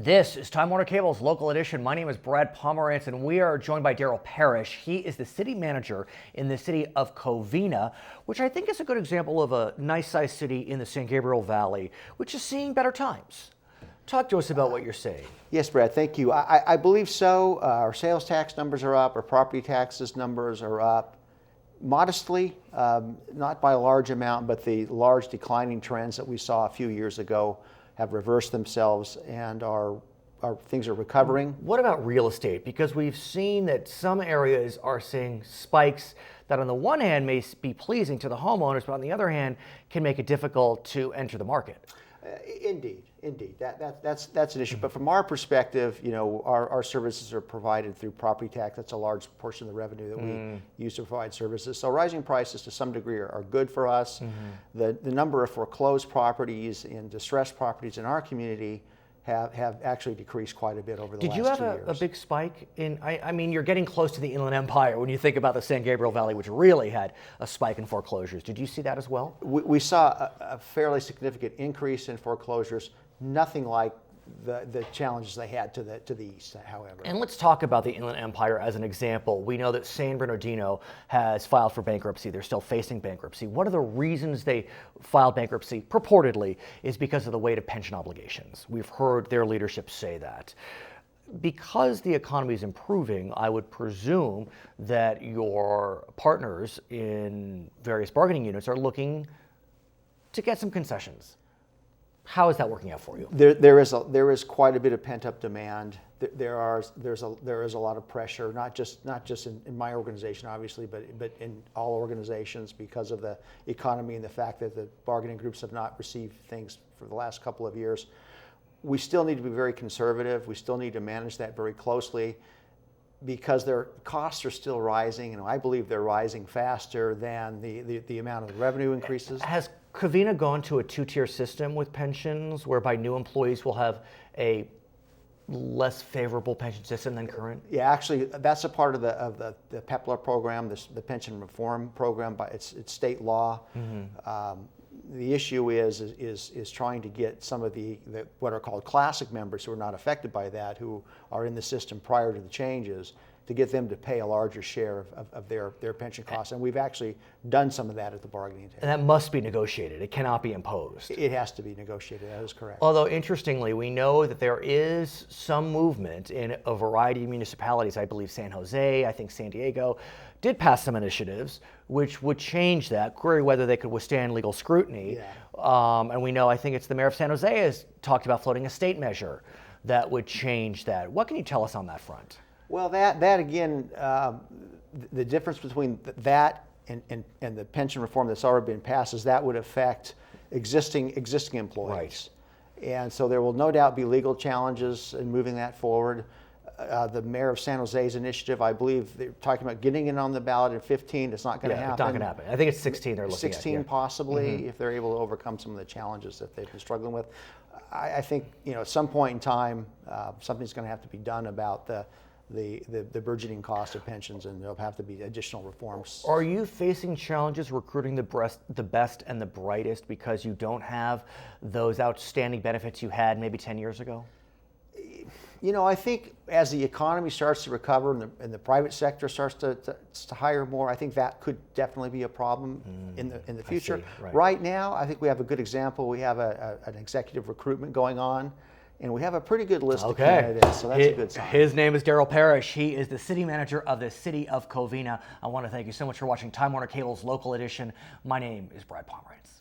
This is Time Warner Cable's local edition. My name is Brad Pomerance, and we are joined by Daryl Parrish. He is the city manager in the city of Covina, which I think is a good example of a nice-sized city in the San Gabriel Valley, which is seeing better times. Talk to us about what you're saying. Yes, Brad, thank you. I believe so. Our sales tax numbers are up, our property taxes numbers are up. Modestly, not by a large amount, but the large declining trends that we saw a few years ago have reversed themselves, and our things are recovering. What about real estate? Because we've seen that some areas are seeing spikes that on the one hand may be pleasing to the homeowners, but on the other hand can make it difficult to enter the market. Indeed. That's an issue. But from our perspective, you know, our services are provided through property tax. That's a large portion of the revenue that we use to provide services. So rising prices to some degree are good for us. The number of foreclosed properties and distressed properties in our community have actually decreased quite a bit over the last 2 years. Did you have a big spike in, I mean, you're getting close to the Inland Empire when you think about the San Gabriel Valley, which really had a spike in foreclosures. Did you see that as well? We saw a fairly significant increase in foreclosures, nothing like the challenges they had to the east, however. And let's talk about the Inland Empire as an example. We know that San Bernardino has filed for bankruptcy. They're still facing bankruptcy. One of the reasons they filed bankruptcy, purportedly, is because of the weight of pension obligations. We've heard their leadership say that. Because the economy is improving, I would presume that your partners in various bargaining units are looking to get some concessions. How is that working out for you? There is quite a bit of pent-up demand. There is a lot of pressure, not just in my organization, obviously, but in all organizations because of the economy and the fact that the bargaining groups have not received things for the last couple of years. We still need to be very conservative. We still need to manage that very closely because their costs are still rising, and I believe they're rising faster than the amount of revenue increases. Has Covina gone to a two-tier system with pensions whereby new employees will have a less favorable pension system than current? Yeah, actually, that's a part of the PEPLAR program, the pension reform program. But it's state law. The issue is trying to get some of the what are called classic members who are not affected by that, who are in the system prior to the changes, to get them to pay a larger share of their pension costs. And we've actually done some of that at the bargaining table. And that must be negotiated. It cannot be imposed. It has to be negotiated. That is correct. Although, interestingly, we know that there is some movement in a variety of municipalities. I believe San Jose, I think San Diego, did pass some initiatives which would change that, query whether they could withstand legal scrutiny. Yeah. And we know, I think it's the mayor of San Jose has talked about floating a state measure that would change that. What can you tell us on that front? Well, that again, the difference between that and the pension reform that's already been passed is that would affect existing employees. Right. And so there will no doubt be legal challenges in moving that forward. The mayor of San Jose's initiative, I believe they're talking about getting it on the ballot in 15. It's not going to happen. It's not going to happen. I think it's 16 they're looking at. 16 possibly, if they're able to overcome some of the challenges that they've been struggling with. I think, you know, at some point in time, something's going to have to be done about the burgeoning cost of pensions, and there'll have to be additional reforms. Are you facing challenges recruiting the best and the brightest because you don't have those outstanding benefits you had maybe 10 years ago? You know, I think as the economy starts to recover and the private sector starts to hire more, I think that could definitely be a problem in the future. Right now, I think we have a good example. We have an executive recruitment going on, and we have a pretty good list of candidates, so that's a good sign. His name is Daryl Parrish. He is the city manager of the City of Covina. I want to thank you so much for watching Time Warner Cable's local edition. My name is Brad Pomerance.